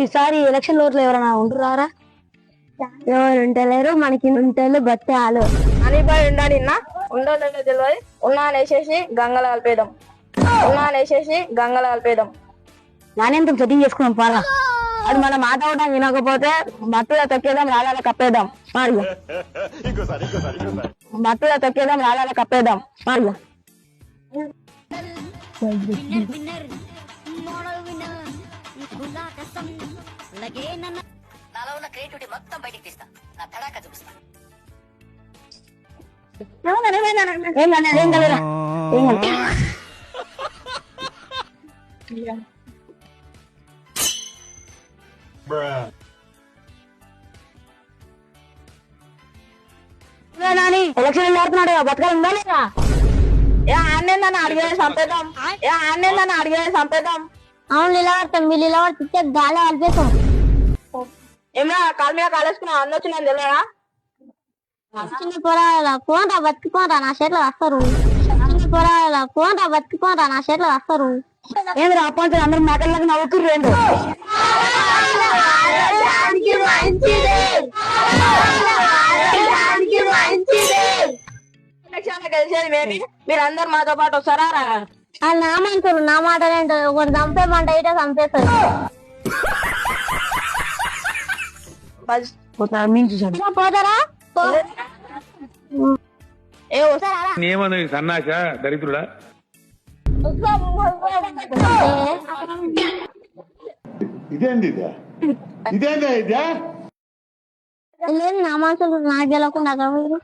ఈసారి ఎలక్షన్ ఓట్లు ఎవరైనా ఉంటున్నారా? ఎవరు ఉంటలేరు, మనకి ఉంటలు బత్తాలు అనిపై ఉండాలిన్నా ఉండో తెలియదు. ఉన్నానేసేసి గంగలు కలిపేద్దాం. నానేంత సెట్టింగ్ చేసుకున్నాం పారా. అది మన మాట అవడం వినకపోతే మట్టులో తొక్కేద్దాం, రాళ్ళ కప్పేద్దాం. మట్టులో తొక్కేద్దాం, రాళ్ళ కప్పేద్దాం. నాలో ఉన్న క్రియేటివిటీ మొత్తం బయటికి తీస్తా. నా తడాక చూపిస్తా. ఎలక్షన్ ఆడుతున్నాడు, బతకాలు ఉందా లేదా? ఆన్నేందని అడిగేది చంపేద్దాం. అవును నిలబడతాం, మీరు నిలబడితే గాలి కలిపేస్తాం. ఏమన్నా కాలు మీద కాలేసుకున్నా అన్న వచ్చిందని తెలియదా? చిన్న పొలాల పోండ్రా బతికిపోండ్రా, నా చేతిలో వస్తారు. చిన్న పొలాల పోండ్రా బతికిపోండ్రా, నా చేతిలో వస్తారు. ఏంద్రా అప్పంటే అందరూ మాటలకు నవ్వుతుర్రు ఏంద్ర? గెలిచేది మేబీ మీరందరు మాతో పాటు వస్తారా? వాళ్ళు నా మనుషులు, నా మాట ఒకటి చంపేమంట అయితే చంపేస్తారు. పోతారా? ఏమన్నా సన్నాస దరిద్రుడా? లేదు నా మనుషులు నాకు గెలవకుండా మీరు